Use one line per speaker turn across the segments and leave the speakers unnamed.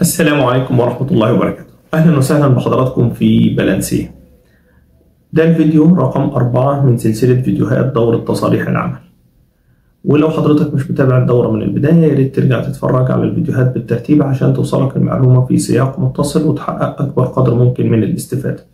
السلام عليكم ورحمة الله وبركاته. أهلا وسهلا بحضراتكم في بلانسيه. ده الفيديو رقم 4 من سلسلة فيديوهات دورة تصاريح العمل. ولو حضرتك مش متابع الدورة من البداية ياريت ترجع تتفرج على الفيديوهات بالترتيب عشان توصلك المعلومة في سياق متصل وتحقق أكبر قدر ممكن من الاستفادة.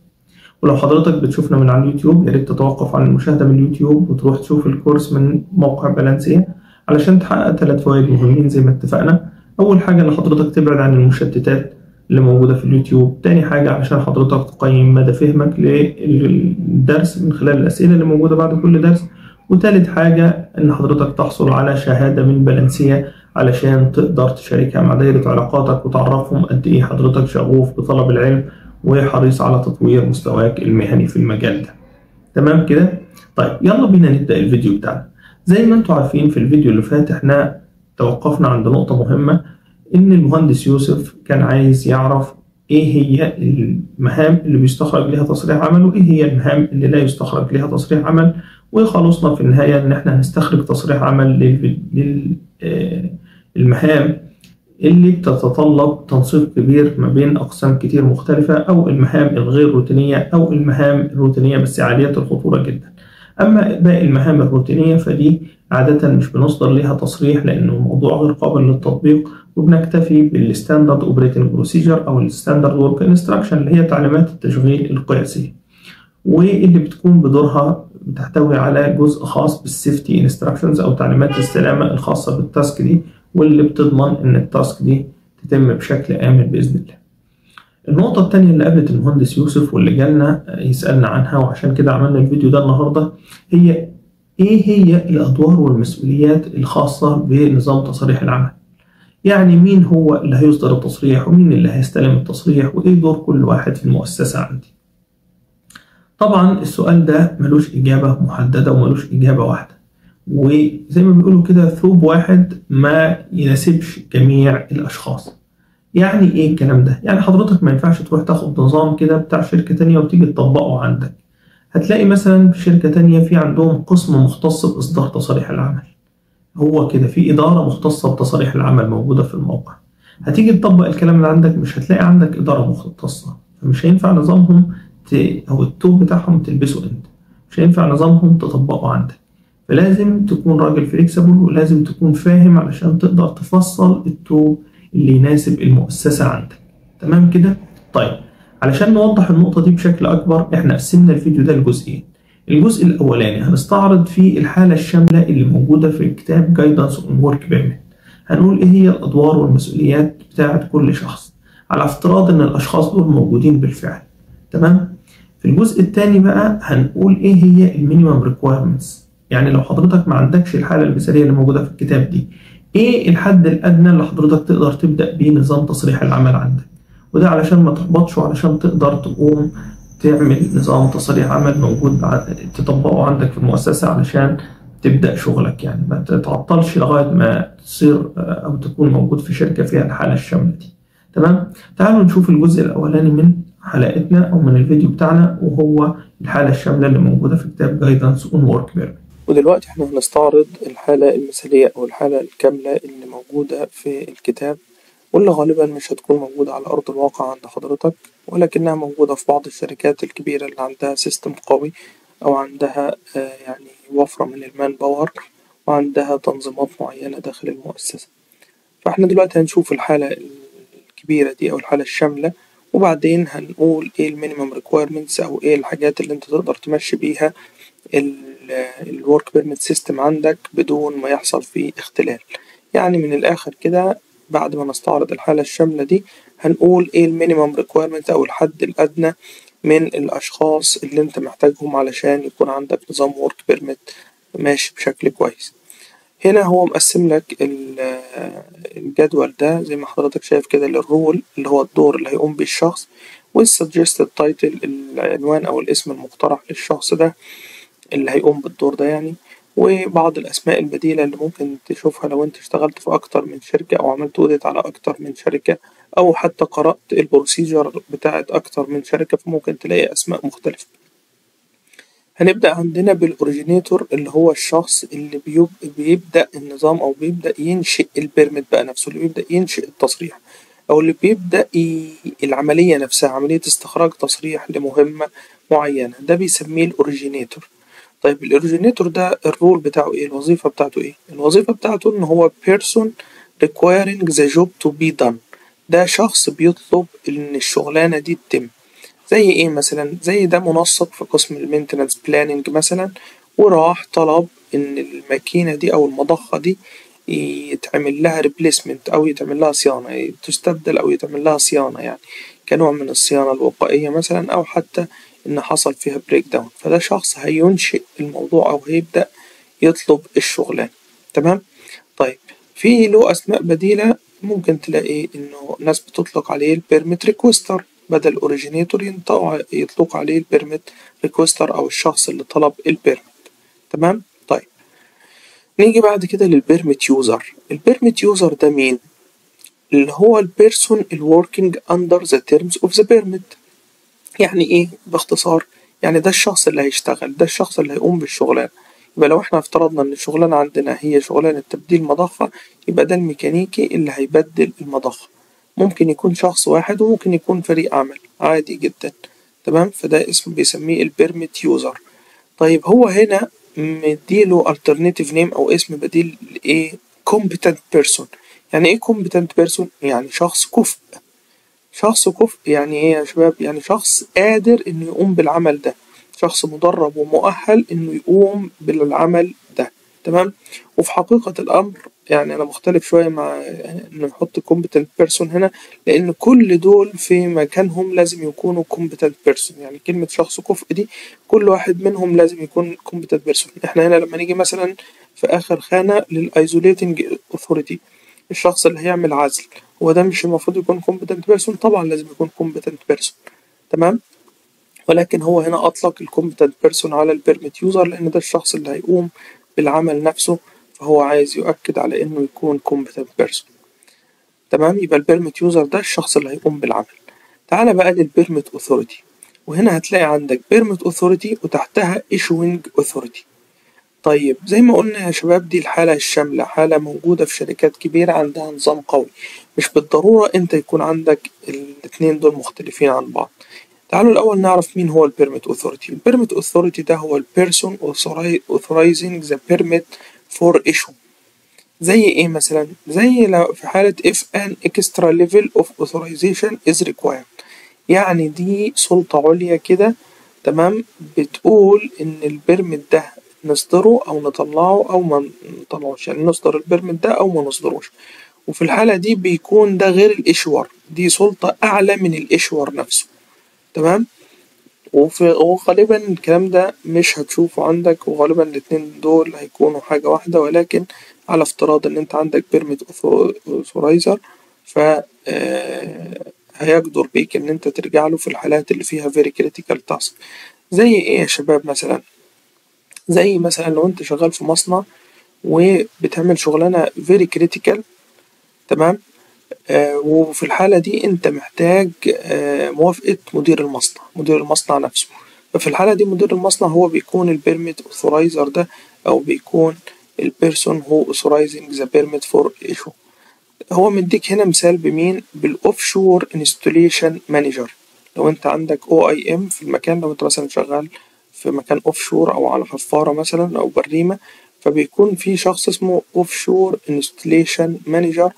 ولو حضرتك بتشوفنا من على اليوتيوب ياريت تتوقف عن المشاهدة من اليوتيوب وتروح تشوف الكورس من موقع بلانسيه علشان تحقق 3 فوائد مهمين زي ما اتفقنا. أول حاجة إن حضرتك تبعد عن المشتتات اللي موجودة في اليوتيوب. تاني حاجة علشان حضرتك تقيم مدى فهمك للدرس من خلال الأسئلة اللي موجودة بعد كل درس. وتالت حاجة إن حضرتك تحصل على شهادة من بلانسيه علشان تقدر تشاركها مع دايرة علاقاتك وتعرفهم قد إيه حضرتك شغوف بطلب العلم وحريص على تطوير مستواك المهني في المجال ده. تمام كده؟ طيب يلا بينا نبدأ الفيديو بتاعنا. زي ما انتم عارفين في الفيديو اللي فات احنا توقفنا عند نقطة مهمة، إن المهندس يوسف كان عايز يعرف إيه هي المهام اللي بيستخرج لها تصريح عمل وإيه هي المهام اللي لا يستخرج لها تصريح عمل، وخلصنا في النهاية إن احنا هنستخرج تصريح عمل للمهام اللي بتتطلب تنسيق كبير ما بين أقسام كتير مختلفة، أو المهام الغير روتينية أو المهام الروتينية بس عالية الخطورة جدا. أما باقي المهام الروتينية فدي عادة مش بنصدر لها تصريح لأنه الموضوع غير قابل للتطبيق، وبنكتفي بالستاندرد اوبريتنج بروسيجر أو الستاندرد ورك انستراكشن اللي هي تعليمات التشغيل القياسية، واللي بتكون بدورها بتحتوي على جزء خاص بالسيفتي انستراكشنز أو تعليمات السلامة الخاصة بالتاسك دي، واللي بتضمن إن التاسك دي تتم بشكل آمن بإذن الله. النقطة التانية اللي قابلت المهندس يوسف واللي جالنا يسألنا عنها وعشان كده عملنا الفيديو ده النهاردة هي إيه هي الأدوار والمسؤوليات الخاصة بنظام تصريح العمل. يعني مين هو اللي هيصدر التصريح ومين اللي هيستلم التصريح وإيه دور كل واحد في المؤسسة عندي. طبعا السؤال ده ملوش إجابة محددة وملوش إجابة واحدة، وزي ما بيقولوا كده ثوب واحد ما يناسبش جميع الأشخاص. يعني إيه الكلام ده؟ يعني حضرتك ما ينفعش تروح تاخد نظام كده بتاع شركة تانية وتيجي تطبقه عندك. هتلاقي مثلا في شركة تانية في عندهم قسم مختص بإصدار تصاريح العمل، هو كده في إدارة مختصة بتصاريح العمل موجودة في الموقع. هتيجي تطبق الكلام اللي عندك مش هتلاقي عندك إدارة مختصة، فمش هينفع نظامهم أو التوب بتاعهم تلبسه أنت، مش هينفع نظامهم تطبقه عندك. فلازم تكون راجل فليكسبل ولازم تكون فاهم علشان تقدر تفصل التوب اللي يناسب المؤسسة عندك. تمام كده؟ طيب علشان نوضح النقطة دي بشكل أكبر احنا قسمنا الفيديو ده لجزئين. الجزء الأولاني هنستعرض فيه الحالة الشاملة اللي موجودة في كتاب Guidance on Work Permit. هنقول إيه هي الأدوار والمسؤوليات بتاعة كل شخص على افتراض إن الأشخاص دول موجودين بالفعل. تمام؟ في الجزء الثاني بقى هنقول إيه هي المينيمم ريكويرمنتس، يعني لو حضرتك ما عندكش الحالة المثالية اللي موجودة في الكتاب دي إيه الحد الأدنى اللي حضرتك تقدر تبدأ بيه نظام تصريح العمل عندك، وده علشان ما تحبطش وعلشان تقدر تقوم تعمل نظام تصريح عمل موجود تطبقه عندك في المؤسسة علشان تبدأ شغلك. يعني ما تتعطلش لغاية ما تصير أو تكون موجود في شركة فيها الحالة الشاملة دي. تمام؟ تعالوا نشوف الجزء الأولاني من حلقتنا أو من الفيديو بتاعنا، وهو الحالة الشاملة اللي موجودة في كتاب Guidance on Work Permit.
ودلوقتي احنا هنستعرض الحالة المثالية أو الحالة الكاملة اللي موجودة في الكتاب، واللي غالبا مش هتكون موجودة على أرض الواقع عند حضرتك، ولكنها موجودة في بعض الشركات الكبيرة اللي عندها سيستم قوي أو عندها يعني وفرة من المان باور وعندها تنظيمات معينة داخل المؤسسة. فاحنا دلوقتي هنشوف الحالة الكبيرة دي أو الحالة الشاملة، وبعدين هنقول ايه المينيمم ريكويرمنتس أو ايه الحاجات اللي انت تقدر تمشي بيها الورك بيرميت سيستم عندك بدون ما يحصل فيه اختلال. يعني من الآخر كده بعد ما نستعرض الحالة الشاملة دي هنقول ايه المينيمم ريكويرمنت أو الحد الأدنى من الأشخاص اللي انت محتاجهم علشان يكون عندك نظام ورك بيرميت ماشي بشكل كويس. هنا هو مقسم لك الجدول ده زي ما حضرتك شايف كده للرول اللي هو الدور اللي هيقوم بيه الشخص، والسجستد تايتل العنوان أو الاسم المقترح للشخص ده اللي هيقوم بالدور ده يعني، وبعض الأسماء البديلة اللي ممكن تشوفها لو أنت اشتغلت في أكتر من شركة أو عملت أوديت على أكتر من شركة أو حتى قرأت البروسيجر بتاعت أكتر من شركة فممكن تلاقي أسماء مختلفة. هنبدأ عندنا بالأوريجينيتور اللي هو الشخص اللي بيبدأ النظام أو بيبدأ ينشئ البيرميت بقى نفسه، اللي بيبدأ ينشئ التصريح. أو اللي بيبدأ العملية نفسها، عملية استخراج تصريح لمهمة معينة، ده بيسميه الأوريجينيتور. طيب الأوريجينيتور ده الرول بتاعه إيه؟ الوظيفة بتاعته إيه؟ الوظيفة بتاعته إن هو person requiring the job to be done. ده شخص بيطلب إن الشغلانة دي تتم. زي إيه مثلا؟ زي ده منسق في قسم المينتنانس بلاننج مثلا، وراح طلب إن الماكينة دي أو المضخة دي يتعمل لها ريبليسمنت أو يتعمل لها صيانة، تستبدل أو يتعمل لها صيانة، يعني كنوع من الصيانة الوقائية مثلا، أو حتى إن حصل فيها بريك داون. فده شخص هينشئ الموضوع أو هيبدأ يطلب الشغلانة. تمام؟ طيب في له أسماء بديلة، ممكن تلاقي إنه ناس بتطلق عليه البيرميت ريكوستر، بدل أوريجينيتور يطلق عليه البيرميت ريكوستر أو الشخص اللي طلب البيرميت. تمام؟ طيب نيجي بعد كده للبيرميت يوزر. البيرميت يوزر ده مين؟ اللي هو البيرسون الوركينج أندر ذا تيرمز أوف ذا بيرميت. يعني إيه باختصار؟ يعني ده الشخص اللي هيشتغل، ده الشخص اللي هيقوم بالشغلانة. يبقى لو احنا افترضنا ان الشغلانة عندنا هي شغلانة تبديل مضخة، يبقى ده الميكانيكي اللي هيبدل المضخة. ممكن يكون شخص واحد وممكن يكون فريق عمل عادي جدا. تمام؟ فده اسم بيسميه البيرميت يوزر. طيب هو هنا مديله alternative name أو اسم بديل لإيه؟ competent person. يعني إيه competent person؟ يعني شخص كفء. شخص كفء يعني إيه يا شباب؟ يعني شخص قادر إنه يقوم بالعمل ده، شخص مدرب ومؤهل إنه يقوم بالعمل ده. تمام؟ وفي حقيقة الأمر يعني أنا مختلف شوية مع إنه نحط competent person هنا، لأن كل دول في مكانهم لازم يكونوا competent person. يعني كلمة شخص كفء دي كل واحد منهم لازم يكون competent person. إحنا هنا لما نيجي مثلا في آخر خانة للisolating authority، الشخص اللي هيعمل عزل، هو ده مش المفروض يكون competent person؟ طبعا لازم يكون competent person. تمام؟ ولكن هو هنا أطلق الكومبتنت بيرسون على البيرميت يوزر لأن ده الشخص اللي هيقوم بالعمل نفسه، فهو عايز يؤكد على إنه يكون كومبتنت بيرسون. تمام؟ يبقى البيرميت يوزر ده الشخص اللي هيقوم بالعمل. تعالى بقى للبيرميت أوثوريتي، وهنا هتلاقي عندك بيرميت أوثوريتي وتحتها إيشوينج أوثوريتي. طيب زي ما قلنا يا شباب، دي الحالة الشاملة، حالة موجودة في شركات كبيرة عندها نظام قوي. مش بالضرورة أنت يكون عندك الاتنين دول مختلفين عن بعض. تعالوا الأول نعرف مين هو البيرميت أوثوريتي. البيرميت أوثوريتي ده هو البيرسون authorizing the permit for issue. زي إيه مثلا؟ زي لو في حالة if an extra level of authorization is required، يعني دي سلطة عليا كده. تمام؟ بتقول إن البيرميت ده نصدره أو نطلعه أو ما نطلعوش، يعني نصدر البيرميت ده أو ما نصدروش. وفي الحالة دي بيكون ده غير الإشور، دي سلطة أعلى من الإشور نفسه. تمام؟ وغالبا الكلام ده مش هتشوفه عندك، وغالبا الاتنين دول هيكونوا حاجة واحدة، ولكن على افتراض ان انت عندك بيرميت اوثورايزر ف هيقدر بيك ان انت ترجع له في الحالات اللي فيها very critical task. زي ايه يا شباب مثلا؟ زي مثلا لو انت شغال في مصنع وبتعمل شغلانة very critical. تمام؟ وفي الحالة دي أنت محتاج موافقة مدير المصنع نفسه. ففي الحالة دي مدير المصنع هو بيكون البيرميت أوثورايزر ده، أو بيكون البيرسون هو authorizing the permit for issue. هو مديك هنا مثال بمين؟ بالأوفشور انستوليشن مانجر. لو أنت عندك OIM في المكان، لو أنت مثلا شغال في مكان أوفشور أو على حفارة مثلا أو بريمة، فبيكون في شخص اسمه أوفشور انستوليشن مانجر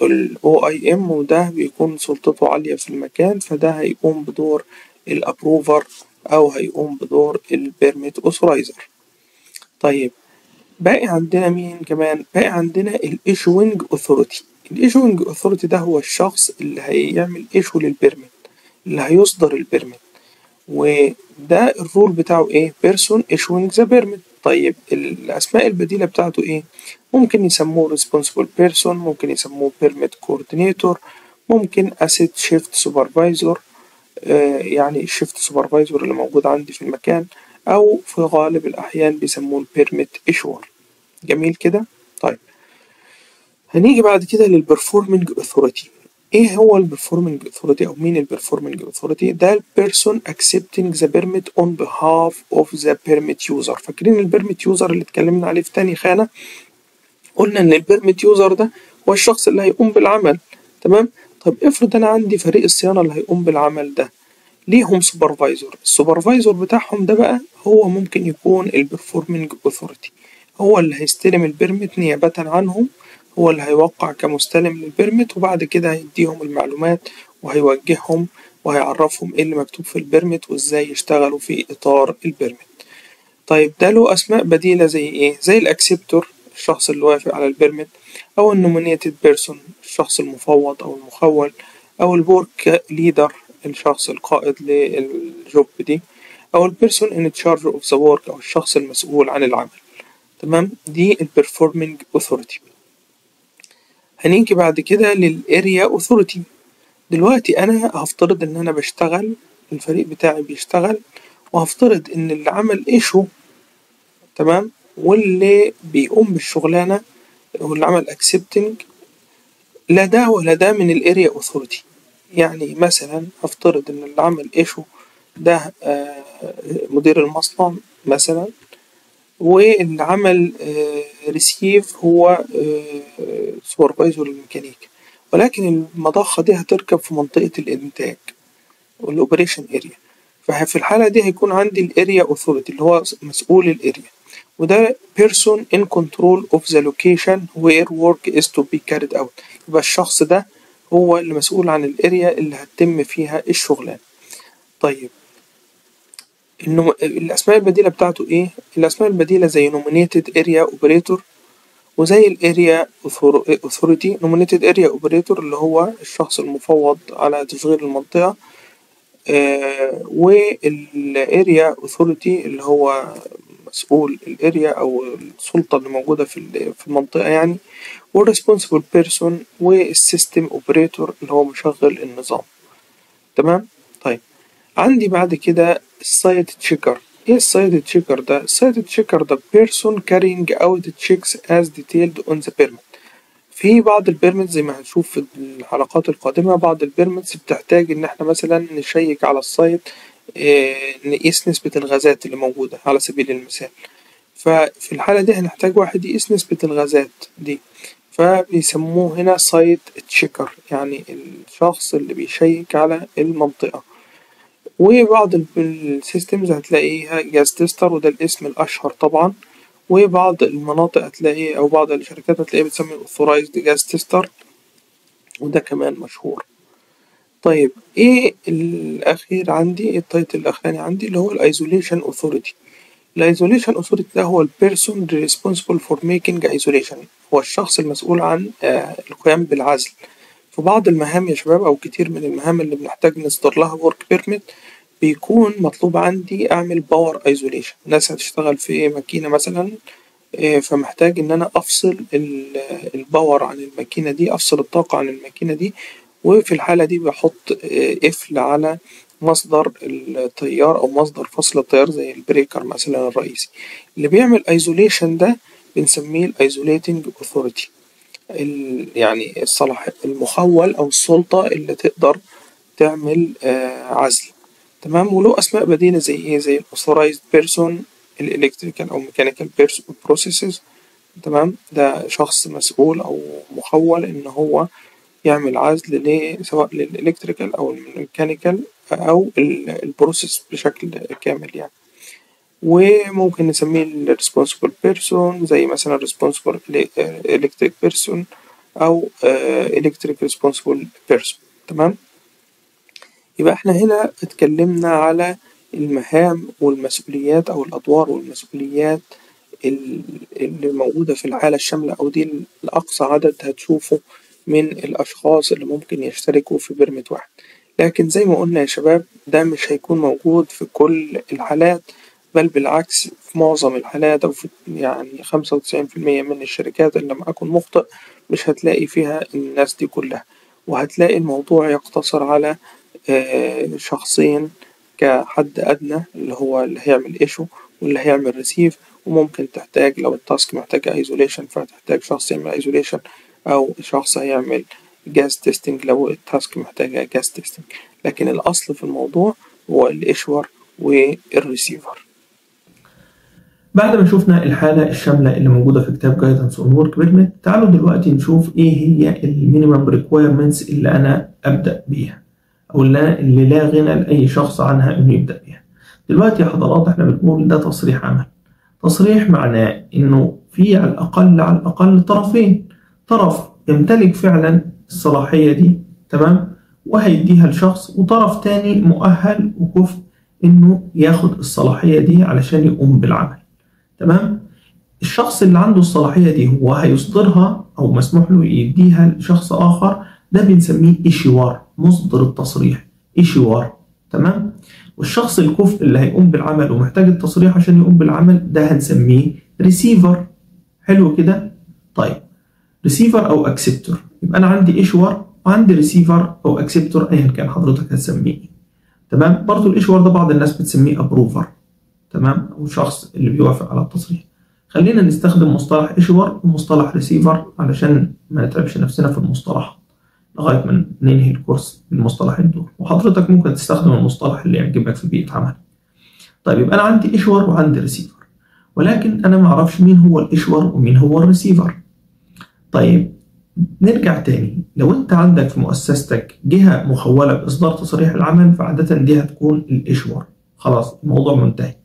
ال OIM، وده بيكون سلطته عالية في المكان، فده هيقوم بدور الابروفر أو هيقوم بدور البيرميت أوثورايزر. طيب باقي عندنا مين كمان؟ باقي عندنا الإيشوينج أوثوريتي. الإيشوينج أوثوريتي ده هو الشخص اللي هيعمل إيشو للبيرميت، اللي هيصدر البيرميت، وده الرول بتاعه إيه؟ بيرسون إيشوينج ذا بيرميت. طيب الأسماء البديلة بتاعته إيه؟ ممكن يسموه responsible person، ممكن يسموه permit coordinator، ممكن asset shift supervisor، يعني shift supervisor اللي موجود عندي في المكان، أو في غالب الأحيان بيسموه permit issuer. جميل كده؟ طيب هنيجي بعد كده للperforming authority. ايه هو البرفورمينج authority او مين البرفورمينج authority؟ ده البيرسون accepting the permit on behalf of the permit user. فاكرين البيرميت يوزر اللي اتكلمنا عليه في تاني خانة؟ قلنا ان البيرميت يوزر ده هو الشخص اللي هيقوم بالعمل. تمام؟ طب افرض أنا عندي فريق الصيانة اللي هيقوم بالعمل ده ليهم سوبرفايزر، السوبرفايزر بتاعهم ده بقى هو ممكن يكون البرفورمينج اوثوريتي، هو اللي هيستلم البرمت نيابة عنهم، هو اللي هيوقع كمستلم للبرمت، وبعد كده هيديهم المعلومات وهيوجههم وهيعرفهم ايه اللي مكتوب في البرمت وازاي يشتغلوا في اطار البرمت. طيب ده له اسماء بديلة زي ايه؟ زي الاكسبتور الشخص اللي وافق على البرمت، او النومينيتد بيرسون الشخص المفوض او المخول، او الورك ليدر الشخص القائد للجوب دي، او البيرسون ان تشارج اوف ذا ورك او الشخص المسؤول عن العمل. تمام، دي البرفورمينج اوثوريتي. هنيجي بعد كده للاريا اوثوريتي. دلوقتي انا هفترض ان انا بشتغل، الفريق بتاعي بيشتغل، وهفترض ان اللي عمل ايشو، تمام، واللي بيقوم بالشغلانة واللي عمل اكسبتنج لا ده ولا ده من الاريا اوثوريتي. يعني مثلا هفترض ان اللي عمل ايشو ده مدير المصنع مثلا، واللي عمل ريسيف هو سوبرفايزر الميكانيكا، ولكن المضخة دي هتركب في منطقة الإنتاج والأوبريشن اريا، ففي الحالة دي هيكون عندي الاريا اوثوريتي اللي هو مسؤول الاريا، وده person in control of the location where work is to be carried out. يبقى الشخص ده هو اللي مسؤول عن الاريا اللي هتتم فيها الشغلانة. طيب الأسماء البديلة بتاعته إيه؟ الأسماء البديلة زي nominated area operator، وزي الاريا authority nominated area operator اللي هو الشخص المفوض على تشغيل المنطقة، والاريا authority اللي هو مسؤول الاريا أو السلطة اللي موجودة في المنطقة يعني، والresponsible person والسيستم اوبريتور اللي هو مشغل النظام. تمام؟ طيب عندي بعد كده السايت تشيكر. ايه السايت تشيكر ده؟ السايت تشيكر ده person carrying out checks as detailed on the permit. في بعض البيرمتس زي ما هنشوف في الحلقات القادمة، بعض البيرمتس بتحتاج ان احنا مثلا نشيك على السايت، نقيس نسبة الغازات اللي موجودة على سبيل المثال، ففي الحالة دي هنحتاج واحد يقيس نسبة الغازات دي، فبيسموه هنا سايت تشيكر، يعني الشخص اللي بيشيك على المنطقة. وبعض السيستمز هتلاقيها جاز تيستر، وده الاسم الأشهر طبعا، وبعض المناطق هتلاقيه أو بعض الشركات هتلاقيه بتسمي authorized gas tester، وده كمان مشهور. طيب ايه الأخير عندي، التايتل الأخراني عندي اللي هو الايزوليشن authority. الايزوليشن authority ده هو البيرسون responsible for making isolation، هو الشخص المسؤول عن القيام بالعزل في بعض المهام يا شباب، أو كتير من المهام اللي بنحتاج نصدر لها work permit بيكون مطلوب عندي أعمل باور ايزوليشن. ناس هتشتغل في ماكينة مثلا، فمحتاج إن أنا أفصل الباور عن الماكينة دي، أفصل الطاقة عن الماكينة دي، وفي الحالة دي بحط قفل على مصدر التيار أو مصدر فصل التيار زي البريكر مثلا الرئيسي. اللي بيعمل ايزوليشن ده بنسميه الايزوليتنج اوثوريتي، يعني الصلاح المخول أو السلطة اللي تقدر تعمل عزل. تمام، وله أسماء بديلة زي إيه؟ زي الأوثورايزد بيرسون، الإلكتريكال أو ميكانيكال بروسيسز. تمام، ده شخص مسؤول أو مخول إن هو يعمل عزل سواء للإلكتريكال أو الميكانيكال أو البروسيس بشكل كامل يعني. وممكن نسميه الريسبونسبل بيرسون زي مثلا ريسبونسبل إلكتريك بيرسون أو إلكتريك ريسبونسبل بيرسون. تمام، يبقى احنا هنا اتكلمنا على المهام والمسؤوليات أو الأدوار والمسؤوليات اللي موجودة في الحالة الشاملة، أو دي الأقصى عدد هتشوفه من الأشخاص اللي ممكن يشتركوا في برمت واحد. لكن زي ما قلنا يا شباب ده مش هيكون موجود في كل الحالات، بل بالعكس في معظم الحالات أو في يعني 95% من الشركات اللي لم أكن مخطئ مش هتلاقي فيها الناس دي كلها، وهتلاقي الموضوع يقتصر على شخصين كحد أدنى، اللي هو اللي هيعمل إيشو واللي هيعمل ريسيف. وممكن تحتاج لو التاسك محتاجة ايزوليشن فتحتاج شخص يعمل ايزوليشن، أو شخص هيعمل جاز تيستنج لو التاسك محتاجة جاز تيستنج. لكن الأصل في الموضوع هو الإيشور والريسيفر.
بعد ما شفنا الحالة الشاملة اللي موجودة في كتاب Guidance on Work Permit، تعالوا دلوقتي نشوف ايه هي المينيمم ريكويرمنتس اللي انا ابدأ بيها، او اللي لا غنى لأي شخص عنها انه يبدأ بيها. دلوقتي يا حضرات احنا بنقول ده تصريح عمل. تصريح معناه انه في على الأقل طرفين، طرف يمتلك فعلا الصلاحية دي تمام وهيديها لشخص، وطرف تاني مؤهل وكفء انه ياخد الصلاحية دي علشان يقوم بالعمل. تمام. الشخص اللي عنده الصلاحية دي هو هيصدرها أو مسموح له يديها لشخص آخر، ده بنسميه إيشوار، مصدر التصريح إيشوار. تمام. والشخص الكفء اللي هيقوم بالعمل ومحتاج التصريح عشان يقوم بالعمل ده هنسميه ريسيفر. حلو كده؟ طيب ريسيفر أو أكسبتور، يبقى أنا عندي إيشوار وعندي ريسيفر أو أكسبتور أيا كان حضرتك هتسميه. تمام. برضه الإيشوار ده بعض الناس بتسميه أبروفر. تمام. والشخص اللي بيوافق على التصريح. خلينا نستخدم مصطلح إيشوار ومصطلح ريسيفر علشان ما نتعبش نفسنا في المصطلحات لغاية ما ننهي الكورس بالمصطلحين دول، وحضرتك ممكن تستخدم المصطلح اللي يعجبك في بيئة عمل. طيب يبقى أنا عندي إيشوار وعندي ريسيفر، ولكن أنا ما أعرفش مين هو الإيشوار ومين هو الريسيفر. طيب نرجع تاني، لو أنت عندك في مؤسستك جهة مخولة بإصدار تصريح العمل فعادة دي هتكون الإيشوار. خلاص الموضوع منتهي.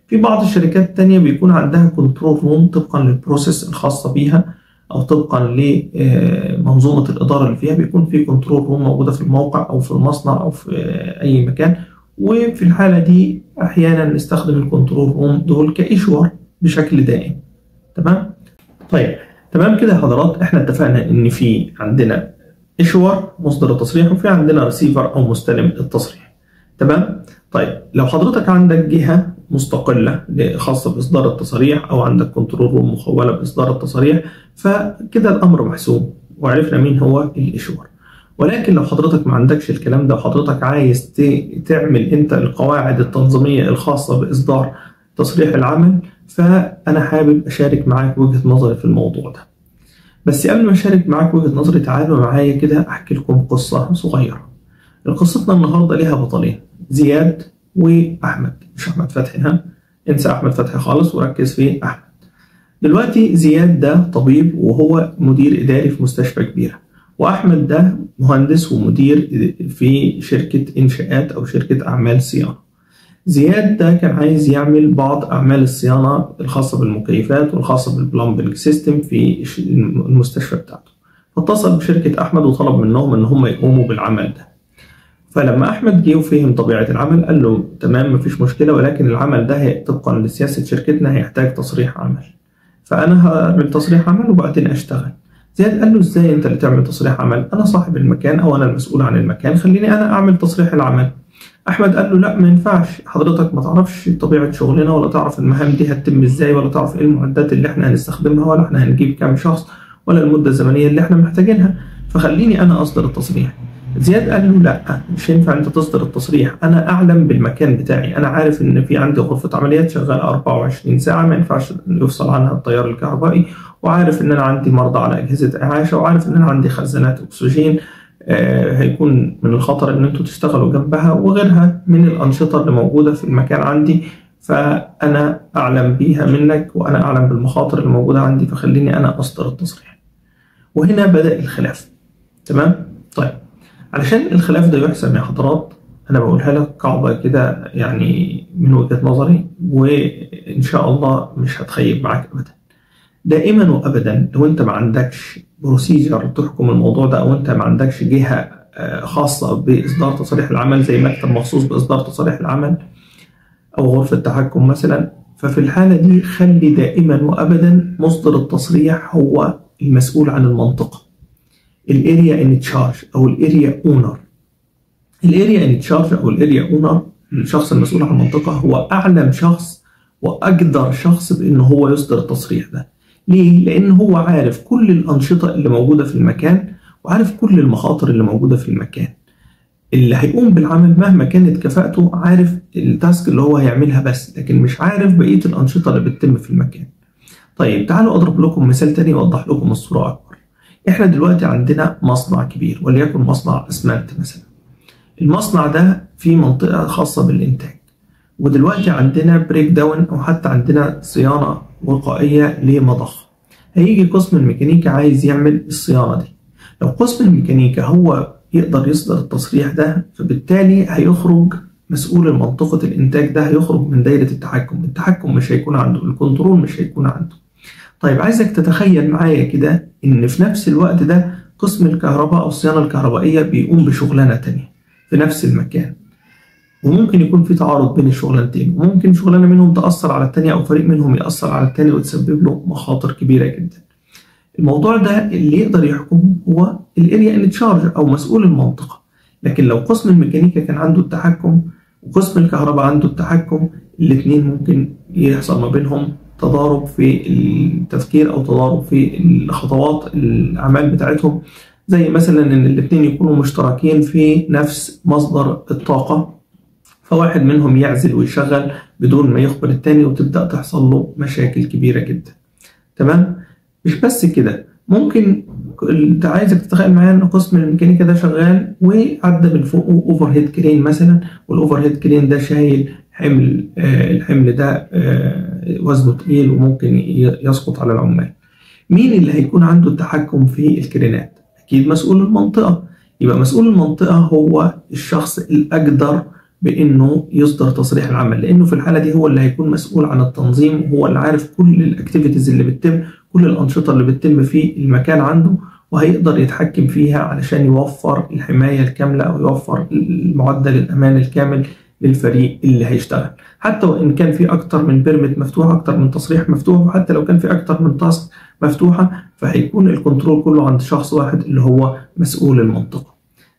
في بعض الشركات التانية بيكون عندها كنترول روم طبقا للبروسيس الخاصة بيها أو طبقا لمنظومة الإدارة اللي فيها، بيكون في كنترول روم موجودة في الموقع أو في المصنع أو في أي مكان، وفي الحالة دي أحيانا نستخدم الكنترول روم دول كإيشوار بشكل دائم. تمام؟ طيب تمام كده يا حضرات، احنا اتفقنا إن في عندنا إيشوار مصدر التصريح وفي عندنا ريسيفر أو مستلم التصريح. تمام؟ طيب لو حضرتك عندك جهة مستقلة خاصة بإصدار التصاريح أو عندك كنترول روم مخولة بإصدار التصاريح فكده الأمر محسوم وعرفنا مين هو الإيشوار. ولكن لو حضرتك ما عندكش الكلام ده وحضرتك عايز تعمل أنت القواعد التنظيمية الخاصة بإصدار تصريح العمل، فأنا حابب أشارك معاك وجهة نظري في الموضوع ده. بس قبل ما أشارك معاك وجهة نظري تعالوا معايا كده أحكي لكم قصة صغيرة. قصتنا النهاردة ليها بطلين، زياد وأحمد، مش أحمد فتحي، ها انسى أحمد فتحي خالص وركز في أحمد. دلوقتي زياد ده طبيب وهو مدير إداري في مستشفى كبيرة، وأحمد ده مهندس ومدير في شركة إنشاءات أو شركة أعمال صيانة. زياد ده كان عايز يعمل بعض أعمال الصيانة الخاصة بالمكيفات والخاصة بالبلمبنج سيستم في المستشفى بتاعته، فاتصل بشركة أحمد وطلب منهم إن هم يقوموا بالعمل ده. فلما أحمد جه وفهم طبيعة العمل قال له تمام مفيش مشكلة، ولكن العمل ده طبقا لسياسة شركتنا هيحتاج تصريح عمل، فأنا هعمل تصريح عمل وبعدين أشتغل. زياد قال له إزاي أنت اللي تعمل تصريح عمل؟ أنا صاحب المكان أو أنا المسؤول عن المكان، خليني أنا أعمل تصريح العمل. أحمد قال له لا ما ينفعش، حضرتك ما تعرفش طبيعة شغلنا ولا تعرف المهام دي هتتم إزاي ولا تعرف إيه المعدات اللي إحنا هنستخدمها ولا إحنا هنجيب كام شخص ولا المدة الزمنية اللي إحنا محتاجينها، فخليني أنا أصدر التصريح. زياد قال له لا مش ينفع انت تصدر التصريح، انا اعلم بالمكان بتاعي، انا عارف ان في عندي غرفه عمليات شغاله 24 ساعه ما ينفعش يفصل عنها التيار الكهربائي، وعارف ان انا عندي مرضى على اجهزه اعاشه، وعارف ان انا عندي خزانات اكسجين هيكون من الخطر ان انتوا تشتغلوا جنبها وغيرها من الانشطه اللي موجوده في المكان عندي، فانا اعلم بيها منك وانا اعلم بالمخاطر اللي موجوده عندي، فخليني انا اصدر التصريح. وهنا بدأ الخلاف. تمام؟ طيب علشان الخلاف ده يحسم يا حضرات أنا بقولها لك قاعدة كده يعني من وجهة نظري وإن شاء الله مش هتخيب معاك أبدا. دائما وأبدا لو أنت ما عندكش بروسيجر تحكم الموضوع ده أو أنت ما عندكش جهة خاصة بإصدار تصاريح العمل زي مكتب مخصوص بإصدار تصاريح العمل أو غرفة تحكم مثلا، ففي الحالة دي خلي دائما وأبدا مصدر التصريح هو المسؤول عن المنطقة، الاريا ان تشارج او الاريا اونر. الاريا ان تشارج او الاريا اونر الشخص المسؤول عن المنطقه هو اعلم شخص واقدر شخص بان هو يصدر التصريح ده. ليه؟ لان هو عارف كل الانشطه اللي موجوده في المكان وعارف كل المخاطر اللي موجوده في المكان. اللي هيقوم بالعمل مهما كانت كفاءته عارف التاسك اللي هو هيعملها بس، لكن مش عارف بقيه الانشطه اللي بتتم في المكان. طيب تعالوا اضرب لكم مثال تاني يوضح لكم الصوره اكبر. احنا دلوقتي عندنا مصنع كبير وليكن مصنع اسمنت مثلا. المصنع ده في منطقة خاصة بالإنتاج، ودلوقتي عندنا بريك داون أو حتى عندنا صيانة وقائية لمضخة. هيجي قسم الميكانيكا عايز يعمل الصيانة دي. لو قسم الميكانيكا هو يقدر يصدر التصريح ده، فبالتالي هيخرج مسؤول المنطقة الإنتاج ده هيخرج من دايرة التحكم. التحكم مش هيكون عنده، الكنترول مش هيكون عنده. طيب عايزك تتخيل معايا كده إن في نفس الوقت ده قسم الكهرباء أو الصيانة الكهربائية بيقوم بشغلانة تانية في نفس المكان، وممكن يكون في تعارض بين الشغلانتين، وممكن شغلانة منهم تأثر على التانية أو فريق منهم يأثر على التاني وتسبب له مخاطر كبيرة جدا. الموضوع ده اللي يقدر يحكمه هو الاريا ان تشارج أو مسؤول المنطقة. لكن لو قسم الميكانيكا كان عنده التحكم وقسم الكهرباء عنده التحكم، الاثنين ممكن يحصل ما بينهم تضارب في التفكير أو تضارب في الخطوات الأعمال بتاعتهم، زي مثلا إن الاثنين يكونوا مشتركين في نفس مصدر الطاقة، فواحد منهم يعزل ويشغل بدون ما يخبر التاني وتبدأ تحصل له مشاكل كبيرة جدا. تمام؟ مش بس كده، ممكن انت عايزك تتخيل معايا ان قسم الميكانيكا ده شغال وعدى من فوقه اوفر هيد كرين مثلا، والاوفر هيد كرين ده شايل حمل، الحمل ده وزنه تقيل وممكن يسقط على العمال. مين اللي هيكون عنده التحكم في الكرينات؟ اكيد مسؤول المنطقة. يبقى مسؤول المنطقة هو الشخص الأقدر بانه يصدر تصريح العمل، لانه في الحاله دي هو اللي هيكون مسؤول عن التنظيم، وهو اللي عارف كل الاكتيفيتيز اللي بتتم، كل الانشطه اللي بتتم في المكان عنده، وهيقدر يتحكم فيها علشان يوفر الحمايه الكامله او يوفر معدل الامان الكامل للفريق اللي هيشتغل. حتى وان كان في اكتر من بيرميت مفتوح، اكتر من تصريح مفتوح، وحتى لو كان في اكتر من تاسك مفتوحه، فهيكون الكنترول كله عند شخص واحد اللي هو مسؤول المنطقه.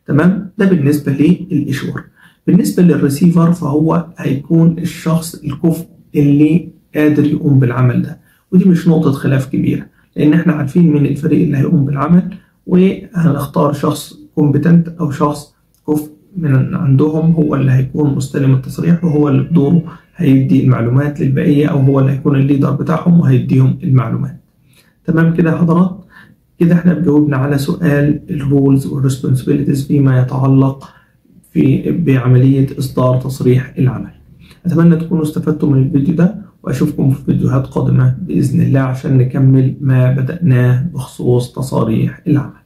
تمام؟ ده بالنسبه للايشور. بالنسبة للريسيفر فهو هيكون الشخص الكفء اللي قادر يقوم بالعمل ده، ودي مش نقطة خلاف كبيرة، لأن احنا عارفين مين الفريق اللي هيقوم بالعمل، وهنختار شخص كومبتنت أو شخص كفء من عندهم هو اللي هيكون مستلم التصريح، وهو اللي بدوره هيدي المعلومات للبقية، أو هو اللي هيكون الليدر بتاعهم وهيديهم المعلومات. تمام كده يا حضرات؟ كده احنا جاوبنا على سؤال الرولز والريسبونسبيلتيز فيما يتعلق بعملية إصدار تصريح العمل. أتمنى تكونوا استفدتوا من الفيديو ده، وأشوفكم في فيديوهات قادمة بإذن الله عشان نكمل ما بدأناه بخصوص تصاريح العمل.